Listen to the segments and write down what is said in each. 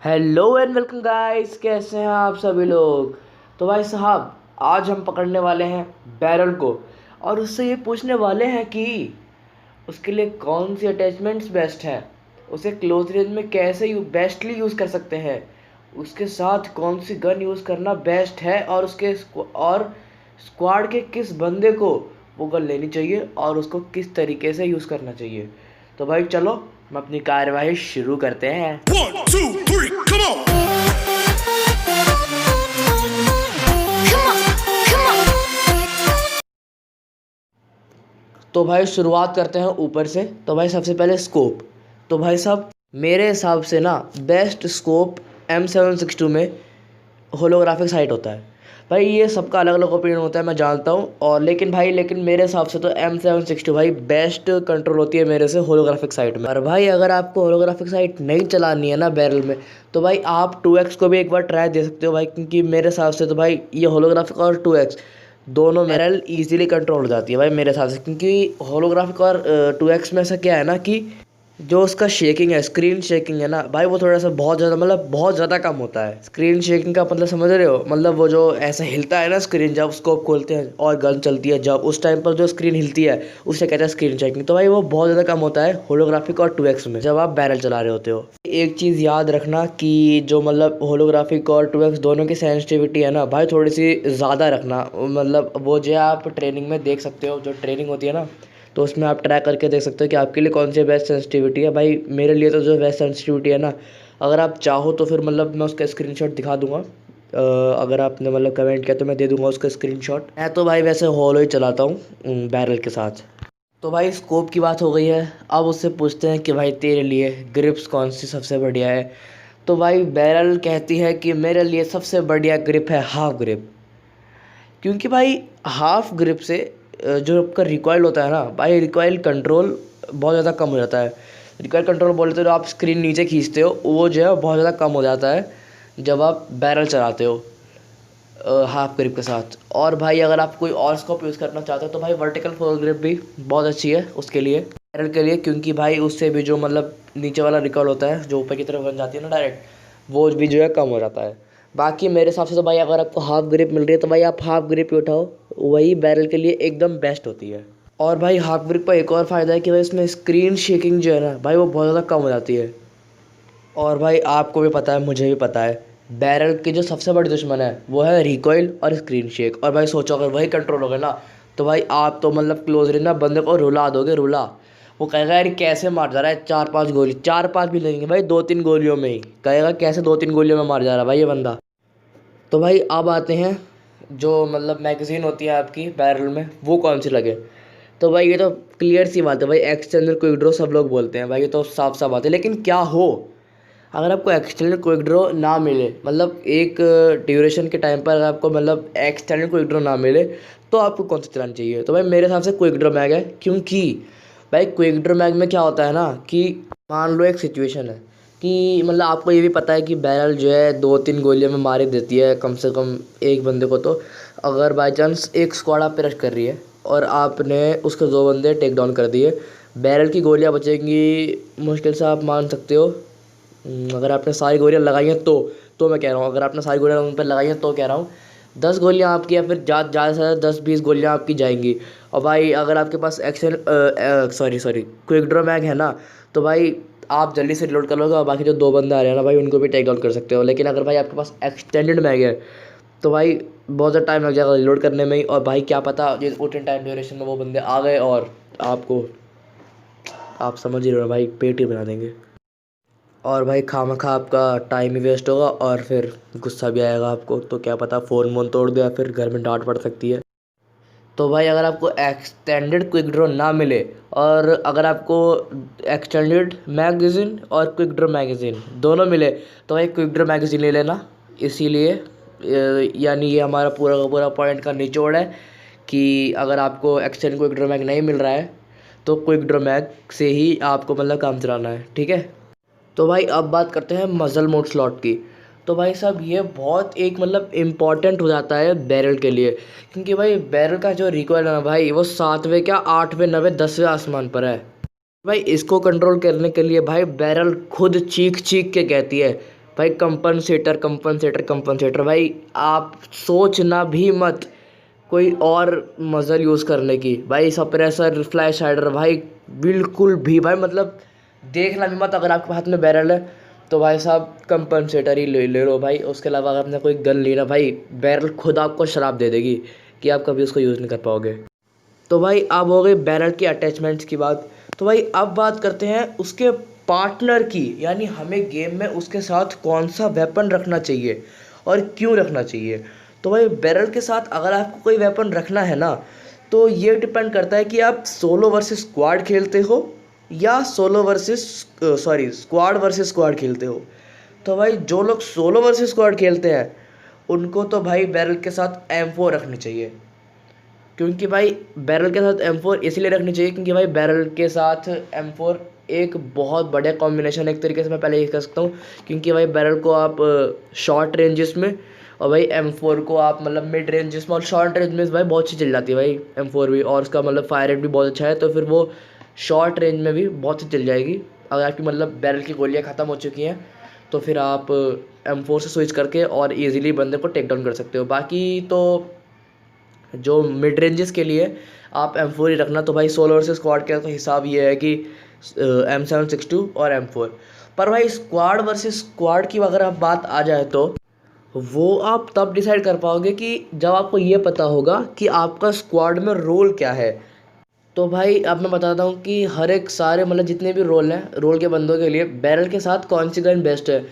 Hello and welcome guys, कैसे हैं आप सभी लोग। तो भाई साहब, आज हम पकड़ने वाले हैं बैरल को और उससे ये पूछने वाले हैं कि उसके लिए कौन सी अटैचमेंट्स बेस्ट हैं, उसे क्लोज रेंज में कैसे बेस्टली यूज़ कर सकते हैं, उसके साथ कौन सी गन यूज़ करना बेस्ट है और स्क्वाड के किस बंदे को वो गन लेनी चाहिए और उसको किस तरीके से यूज़ करना चाहिए। तो भाई चलो हम अपनी कार्यवाही शुरू करते हैं। 1, 2, 3, come on! तो भाई शुरुआत करते हैं ऊपर से। तो भाई सबसे पहले स्कोप। तो भाई साहब मेरे हिसाब से ना बेस्ट स्कोप M762 में होलोग्राफिक साइट होता है। भाई ये सबका अलग अलग ओपिनियन होता है, मैं जानता हूँ, और लेकिन मेरे हिसाब से तो M762 भाई बेस्ट कंट्रोल होती है मेरे से होलोग्राफिक साइट में। और भाई अगर आपको होलोग्राफिक साइट नहीं चलानी है ना बैरल में, तो भाई आप 2x को भी एक बार ट्राई दे सकते हो भाई, क्योंकि मेरे हिसाब से तो भाई ये होलोग्राफिक और 2x दोनों बैरल इजीली कंट्रोल हो जाती है भाई मेरे हिसाब से। क्योंकि होलोग्राफिक और 2x में ऐसा क्या है ना कि जो उसका शेकिंग है, स्क्रीन शेकिंग है ना भाई, वो थोड़ा सा बहुत ज़्यादा मतलब बहुत ज़्यादा कम होता है। स्क्रीन शेकिंग का मतलब समझ रहे हो, मतलब वो जो ऐसा हिलता है ना स्क्रीन, जब स्कोप खोलते हैं और गन चलती है, जब उस टाइम पर जो स्क्रीन हिलती है उसे कहते हैं स्क्रीन शेकिंग। तो भाई वो बहुत ज़्यादा कम होता है होलोग्राफिक और 2x में जब आप बैरल चला रहे होते हो। एक चीज़ याद रखना कि जो मतलब होलोग्राफिक और 2x दोनों की सेंसिटिविटी है ना भाई, थोड़ी सी ज़्यादा रखना। मतलब वो जो आप ट्रेनिंग में देख सकते हो, जो ट्रेनिंग होती है ना, तो उसमें आप ट्राई करके देख सकते हो कि आपके लिए कौन सी बेस्ट सेंसिटिविटी है। भाई मेरे लिए तो जो बेस्ट सेंसिटिविटी है ना, अगर आप चाहो तो फिर मतलब मैं उसका स्क्रीनशॉट दिखा दूंगा। अगर आपने मतलब कमेंट किया तो मैं दे दूंगा उसका स्क्रीनशॉट। मैं तो भाई वैसे होलो ही चलाता हूँ बैरल के साथ। तो भाई स्कोप की बात हो गई है, अब उससे पूछते हैं कि भाई तेरे लिए ग्रिप्स कौन सी सबसे बढ़िया है। तो भाई बैरल कहती है कि मेरे लिए सबसे बढ़िया ग्रिप है हाफ ग्रिप। क्योंकि भाई हाफ ग्रिप से जो आपका रिकॉइल होता है ना भाई, रिकॉइल कंट्रोल बहुत ज़्यादा कम हो जाता है। रिकॉइल कंट्रोल बोलते हो, आप स्क्रीन नीचे खींचते हो, वो जो है बहुत ज़्यादा कम हो जाता है जब आप बैरल चलाते हो हाफ ग्रिप के साथ। और भाई अगर आप कोई और स्कोप यूज़ करना चाहते हो तो भाई वर्टिकल फोर ग्रिप भी बहुत अच्छी है उसके लिए, बैरल के लिए। क्योंकि भाई उससे भी जो मतलब नीचे वाला रिकॉइल होता है, जो ऊपर की तरफ बन जाती है ना डायरेक्ट, वो भी जो है कम हो जाता है। बाकी मेरे हिसाब से तो भाई अगर आपको हाफ ग्रिप मिल रही है तो भाई आप हाफ ग्रिप ही उठाओ, वही बैरल के लिए एकदम बेस्ट होती है। और भाई हाफ ग्रिप का एक और फ़ायदा है कि भाई इसमें स्क्रीन शेकिंग जो है ना भाई, वो बहुत ज़्यादा कम हो जाती है। और भाई आपको भी पता है, मुझे भी पता है, बैरल की जो सबसे बड़ी दुश्मन है वो है रिकॉइल और स्क्रीन शेक। और भाई सोचो अगर वही कंट्रोल हो गया ना, तो भाई आप तो मतलब क्लोज रेंज में बंदे को रुला दोगे, रुला। वो कहेगा यार कैसे मार जा रहा है, 4-5 गोली, 4-5 भी लगेंगे भाई, 2-3 गोलियों में ही कहेगा कैसे 2-3 गोलियों में मार जा रहा है भाई ये बंदा। तो भाई अब आते हैं जो मतलब मैगज़ीन होती है आपकी बैरल में, वो कौन सी लगे। तो भाई ये तो क्लियर सी बात है भाई, एक्सटेंडर क्विक ड्रॉ सब लोग बोलते हैं भाई, ये तो साफ साफ बात है। लेकिन क्या हो अगर आपको एक्सटेंडेड क्विक ड्रॉ ना मिले, मतलब एक ड्यूरेशन के टाइम पर अगर आपको मतलब एक्सटेंडेड क्विक ड्रॉ ना मिले, तो आपको कौन सा चलाना चाहिए। तो भाई मेरे हिसाब से क्विक ड्रॉ मैग है। क्योंकि भाई क्विक ड्रॉ मैग में क्या होता है ना कि मान लो एक सिचुएशन है कि मतलब आपको ये भी पता है कि बैरल जो है 2-3 गोलियों में मार ही देती है कम से कम एक बंदे को। तो अगर बाई चांस एक स्क्वाड आप पे रश कर रही है और आपने उसके 2 बंदे टेक डाउन कर दिए, बैरल की गोलियां बचेंगी मुश्किल से, आप मान सकते हो अगर आपने सारी गोलियां लगाई हैं तो मैं कह रहा हूँ, अगर आपने सारी गोलियां उन पर लगाई हैं तो कह रहा हूँ 10 गोलियां आपकी, या फिर ज़्यादा से ज़्यादा 10-20 गोलियां आपकी जाएंगी। और भाई अगर आपके पास सॉरी क्विक ड्रॉ मैग है ना, तो भाई आप जल्दी से रिलोड कर लोगे और बाकी जो 2 बंदे आ रहे हैं ना भाई, उनको भी टेक डाउन कर सकते हो। लेकिन अगर भाई आपके पास एक्सटेंडेड मैग है तो भाई बहुत ज़्यादा टाइम लग जाएगा रिलोड करने में ही, और भाई क्या पता ये उतने टाइम ड्यूरेशन में वो बंदे आ गए और आपको, आप समझ ही रहे हो भाई, पेट ही बना देंगे। और भाई खामखा आपका टाइम ही वेस्ट होगा और फिर गुस्सा भी आएगा आपको, तो क्या पता फ़ोन वोन तोड़ दे या फिर घर में डांट पड़ सकती है। तो भाई अगर आपको एक्सटेंडेड क्विक ड्रॉ ना मिले और अगर आपको एक्सटेंडेड मैगज़ीन और क्विक ड्रॉ मैगज़ीन दोनों मिले, तो भाई क्विक ड्रॉ मैगज़ीन ले लेना। इसीलिए यानी ये हमारा पूरा का पूरा पॉइंट का निचोड़ है कि अगर आपको एक्सटेंडेड क्विक ड्रॉ मैग नहीं मिल रहा है तो क्विक ड्रॉ मैग से ही आपको मतलब काम चलाना है, ठीक है। तो भाई अब बात करते हैं मज़ल मोड स्लॉट की। तो भाई साहब ये बहुत एक मतलब इम्पॉर्टेंट हो जाता है बैरल के लिए, क्योंकि भाई बैरल का जो रिकॉइल है ना भाई, वो 7वें क्या 8वें 9वें 10वें आसमान पर है। भाई इसको कंट्रोल करने के लिए भाई बैरल खुद चीख चीख के कहती है भाई कंपनसेटर कंपनसेटर कंपनसेटर भाई, आप सोचना भी मत कोई और मज़ल यूज़ करने की। भाई सप्रेसर फ्लैश हाइडर भाई बिल्कुल भी भाई, मतलब देखना भी मत। अगर आपके हाथ में बैरल है तो भाई साहब कंपनसेटर ही ले लो भाई। उसके अलावा अगर आपने कोई गन ली ना भाई, बैरल खुद आपको शराब दे देगी कि आप कभी उसको यूज़ नहीं कर पाओगे। तो भाई अब हो गई बैरल की अटैचमेंट्स की बात। तो भाई अब बात करते हैं उसके पार्टनर की, यानी हमें गेम में उसके साथ कौन सा वेपन रखना चाहिए और क्यों रखना चाहिए। तो भाई बैरल के साथ अगर आपको कोई वेपन रखना है ना, तो ये डिपेंड करता है कि आप सोलो वर्सेस स्क्वाड खेलते हो या स्क्वाड वर्सेस स्क्वाड खेलते हो। तो भाई जो लोग सोलो वर्सेस स्क्वाड खेलते हैं उनको तो भाई बैरल के साथ M4 रखनी चाहिए। क्योंकि भाई बैरल के साथ M4 इसलिए रखनी चाहिए क्योंकि भाई बैरल के साथ M4 एक बहुत बढ़िया कॉम्बिनेशन है एक तरीके से, मैं पहले ये कह सकता हूँ। क्योंकि भाई बैरल को आप शॉर्ट रेंजेस में और भाई M4 को आप मतलब मिड रेंजेस में और शॉर्ट रेंज में भाई बहुत अच्छी चल जाती है भाई M4 भी, और उसका मतलब फायर रेट भी बहुत अच्छा है। तो फिर वो शॉर्ट रेंज में भी बहुत अच्छी चल जाएगी। अगर आपकी मतलब बैरल की गोलियाँ ख़त्म हो चुकी हैं तो फिर आप M4 से स्विच करके और ईजिली बंदे को टेक डाउन कर सकते हो। बाकी तो जो मिड रेंजेस के लिए आप M4 ही रखना। तो भाई सोलो वर्सेस स्क्वाड का तो हिसाब ये है कि M762 और M4। पर भाई स्क्वाड वर्सेस स्क्वाड की अगर आप बात आ जाए तो वो आप तब डिसाइड कर पाओगे कि जब आपको ये पता होगा कि आपका स्क्वाड में रोल क्या है। तो भाई अब मैं बताता हूँ कि हर एक सारे मतलब जितने भी रोल हैं, रोल के बंदों के लिए बैरल के साथ कौन सी गन बेस्ट है।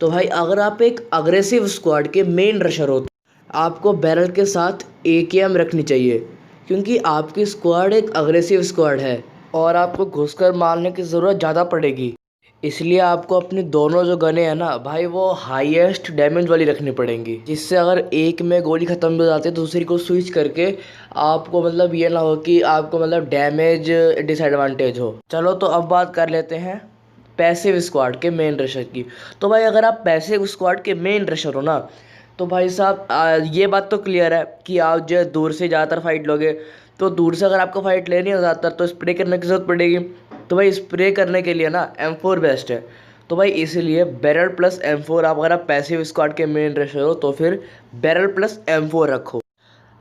तो भाई अगर आप एक अग्रेसिव स्क्वाड के मेन रशर हो, आपको बैरल के साथ AKM रखनी चाहिए। क्योंकि आपकी स्क्वाड एक अग्रेसिव स्क्वाड है और आपको घुसकर मारने की ज़रूरत ज़्यादा पड़ेगी। इसलिए आपको अपनी दोनों जो गनें हैं ना भाई, वो हाईएस्ट डैमेज वाली रखनी पड़ेंगी, जिससे अगर एक में गोली ख़त्म हो जाती है तो दूसरी को स्विच करके आपको मतलब ये ना हो कि आपको मतलब डैमेज डिसएडवांटेज हो। चलो तो अब बात कर लेते हैं पैसिव स्क्वाड के मेन रशर की। तो भाई अगर आप पैसिव स्क्वाड के मेन रशर हो ना, तो भाई साहब ये बात तो क्लियर है कि आप जो है दूर से ज़्यादातर फाइट लोगे। तो दूर से अगर आपको फाइट लेनी है ज़्यादातर तो स्प्रे करने की ज़रूरत पड़ेगी। तो भाई स्प्रे करने के लिए ना M4 बेस्ट है। तो भाई इसीलिए बैरल प्लस M4, आप अगर आप पैसिव स्क्वाड के मेन रशर हो तो फिर बैरल प्लस M4 रखो।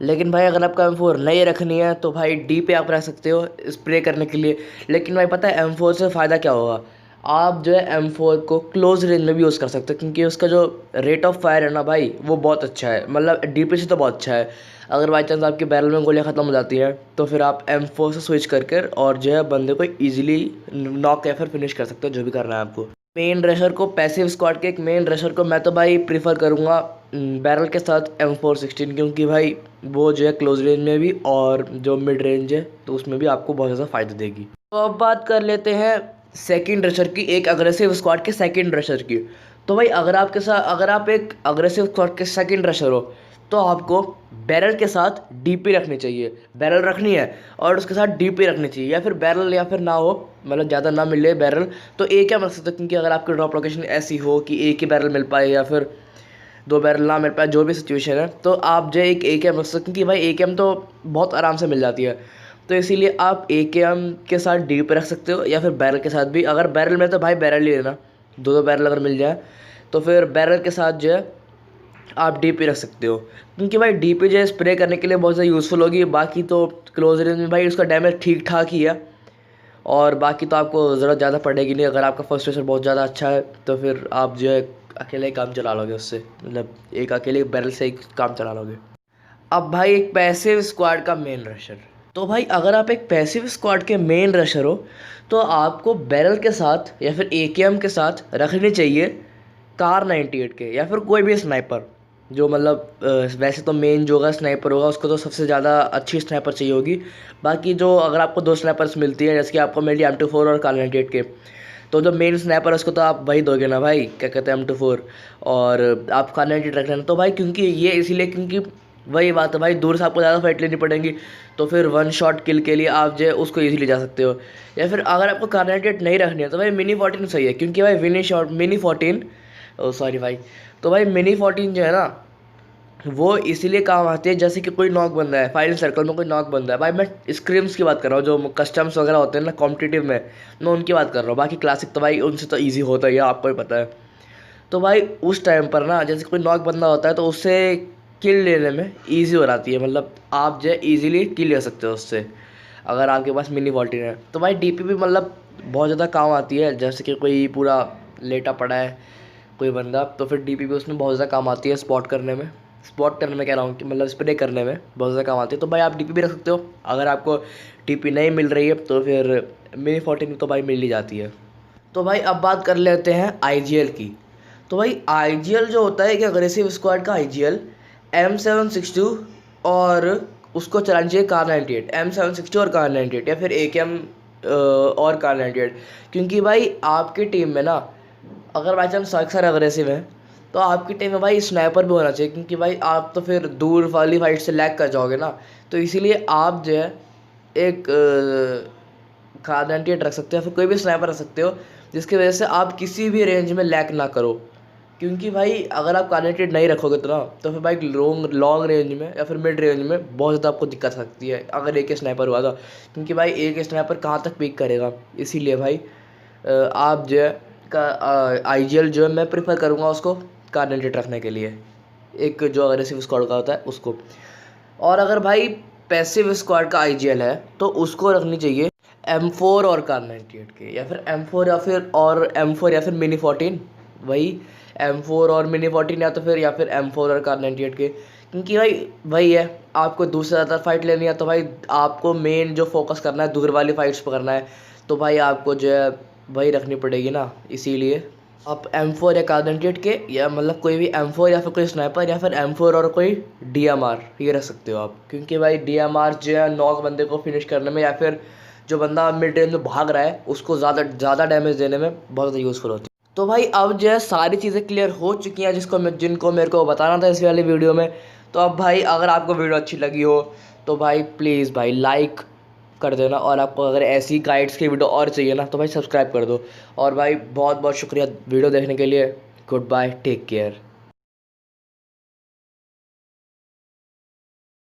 लेकिन भाई अगर आपका M4 नहीं रखनी है तो भाई D पे आप रख सकते हो स्प्रे करने के लिए। लेकिन भाई पता है M4 से फ़ायदा क्या होगा, आप जो है M4 को क्लोज रेंज में भी यूज़ कर सकते हो। क्योंकि उसका जो रेट ऑफ फायर है ना भाई, वो बहुत अच्छा है, मतलब DP से तो बहुत अच्छा है। अगर बाई चांस आपके बैरल में गोलियाँ ख़त्म हो जाती हैं तो फिर आप M4 से स्विच करके और जो है बंदे को ईजिली नॉक या फिर फिनिश कर सकते हो, जो भी करना है आपको। मेन रशर को, पैसिव स्क्वाड के एक मेन रशर को मैं तो भाई प्रीफर करूँगा बैरल के साथ M416। क्योंकि भाई वो जो है क्लोज रेंज में भी और जो मिड रेंज है तो उसमें भी आपको बहुत ज़्यादा फ़ायदा देगी। तो अब बात कर लेते हैं सेकंड रशर की, एक अग्रेसिव स्क्वाड के सेकंड रशर की। तो भाई अगर आप एक अग्रेसिव स्क्वाड के सेकंड रशर हो तो आपको बैरल के साथ DP रखनी चाहिए। बैरल रखनी है और उसके साथ DP रखनी चाहिए, या फिर बैरल या फिर ना हो, मतलब ज़्यादा ना मिले बैरल तो एक क्या रख सकते हो। क्योंकि अगर आपकी ड्रॉप लोकेशन ऐसी हो कि एक ही बैरल मिल पाए या फिर दो बैरल ना मिल पाए, जो भी सिचुएशन है, तो आप जो एक AKM रख सकते हो। क्योंकि भाई AKM तो बहुत आराम से मिल जाती है, तो इसीलिए आप AKM के साथ DP रख सकते हो या फिर बैरल के साथ भी। अगर बैरल में तो भाई बैरल ही लेना, दो बैरल अगर मिल जाए तो फिर बैरल के साथ जो है आप DP रख सकते हो। क्योंकि भाई DP जो है स्प्रे करने के लिए बहुत ज़्यादा यूज़फुल होगी। बाकी तो क्लोज रेंज में भाई उसका डैमेज ठीक ठाक ही है, और बाकी तो आपको ज़रूरत ज़्यादा पड़ेगी नहीं। अगर आपका फर्स्ट रशर बहुत ज़्यादा अच्छा है तो फिर आप जो है अकेले ही काम चला लोगे उससे, मतलब एक अकेले बैरल से ही काम चला लोगे। अब भाई एक पैसिव स्क्वाड का मेन रशर। तो भाई अगर आप एक पैसिव स्क्वाड के मेन रशर हो तो आपको बैरल के साथ या फिर AKM के साथ रखनी चाहिए कार 98 के, या फिर कोई भी स्नाइपर जो मतलब वैसे तो मेन जो होगा स्नाइपर होगा, उसको तो सबसे ज़्यादा अच्छी स्नाइपर चाहिए होगी। बाकी जो अगर आपको दो स्नाइपर्स मिलती हैं, जैसे कि आपको मिली M24 और कार 98 के, तो जो मेन स्नाइपर है उसको तो आप वही दोगे ना भाई, क्या कहते हैं M24, और आप कार 98 रख लेना। तो भाई क्योंकि ये इसीलिए क्योंकि वही बात है भाई, दूर से आपको ज़्यादा फाइट लेनी पड़ेगी तो फिर वन शॉट किल के लिए आप जो है उसको ईजिली जा सकते हो। या फिर अगर आपको कार 98 नहीं रखनी है तो भाई मिनी 14 सही है। क्योंकि भाई मिनी 14 सॉरी भाई, तो भाई मिनी 14 जो है ना वो इसीलिए काम आती है, जैसे कि कोई नॉक बंदा है, फाइनल सर्कल में कोई नॉक बंदा है। भाई मैं स्क्रिम्स की बात कर रहा हूँ, जो कस्टम्स वगैरह होते हैं ना कॉम्पिटिटिव में, मैं उनकी बात कर रहा हूँ। बाकी क्लासिक तो भाई उनसे तो ईजी होता ही है, आपको ही पता है। तो भाई उस टाइम पर ना जैसे कोई नॉक बंदा होता है तो उससे किल लेने में ईजी हो जाती है, मतलब आप जो है ईजिली किल ले सकते हो उससे अगर आपके पास मिनी 14 है। तो भाई डीपी भी मतलब बहुत ज़्यादा काम आती है, जैसे कि कोई पूरा लेटा पड़ा है कोई बंदा, तो फिर डीपी भी उसमें बहुत ज़्यादा काम आती है स्पॉट करने में कह रहा हूँ कि मतलब स्प्रे करने में बहुत ज़्यादा काम आती है। तो भाई आप डीपी भी रख सकते हो, अगर आपको डीपी नहीं मिल रही है तो फिर मिनी 14 तो भाई मिल ही जाती है। तो भाई अब बात कर लेते हैं आईजीएल की। तो भाई आईजीएल जो होता है कि अग्रेसिव स्क्वाड का आईजीएल M762 और उसको चलानी चाहिए कार 98, M762 और कार 98 या फिर AKM और कार 98, क्योंकि भाई आपकी टीम में ना अगर बाई चांस अक्सर अग्रेसिव है तो आपकी टीम में भाई स्नाइपर भी होना चाहिए, क्योंकि भाई आप तो फिर दूर वाली फाइट से लैग कर जाओगे ना। तो इसीलिए आप जो है एक कार 98 रख सकते हो या फिर कोई भी स्नाइपर रख सकते हो, जिसकी वजह से आप किसी भी रेंज में लैग ना करो। क्योंकि भाई अगर आप कार 98 नहीं रखोगे तो फिर भाई लॉन्ग रेंज में या फिर मिड रेंज में बहुत ज़्यादा आपको दिक्कत आ सकती है अगर एक स्नाइपर हुआ था, क्योंकि भाई एक स्नाइपर कहाँ तक पीक करेगा। इसीलिए भाई आप जो है आईजीएल जो है मैं प्रेफर करूँगा उसको कार 98 रखने के लिए, एक जो अग्रेसिव स्क्वाड का होता है उसको। और अगर भाई पैसिव स्क्वाड का आईजीएल है तो उसको रखनी चाहिए M4 और कार 98 के, या फिर M4 या फिर मिनी 14, वही M4 और मिनी 14 या फिर M4 और कार 98 के। क्योंकि भाई वही है, आपको दूसरे ज़्यादा फाइट लेनी है तो भाई आपको मेन जो फोकस करना है दूर वाली फाइट्स पर करना है, तो भाई आपको जो है वही रखनी पड़ेगी ना। इसीलिए आप M4 या कार 98 के, या मतलब कोई भी M4 या फिर कोई स्नाइपर या फिर M4 और कोई DMR ये रख सकते हो आप, क्योंकि भाई DMR जो है नॉक बंदे को फिनिश करने में या फिर जो बंदा मिड रेंज में भाग रहा है उसको ज़्यादा डैमेज देने में बहुत ज़्यादा यूज़फुल होती है। तो भाई अब जो है सारी चीज़ें क्लियर हो चुकी हैं जिनको मेरे को बताना था इस वाली वीडियो में। तो अब भाई अगर आपको वीडियो अच्छी लगी हो तो भाई प्लीज़ भाई लाइक कर देना, और आपको अगर ऐसी गाइड्स की वीडियो और चाहिए ना तो भाई सब्सक्राइब कर दो। और भाई बहुत बहुत शुक्रिया वीडियो देखने के लिए। Good bye, take care.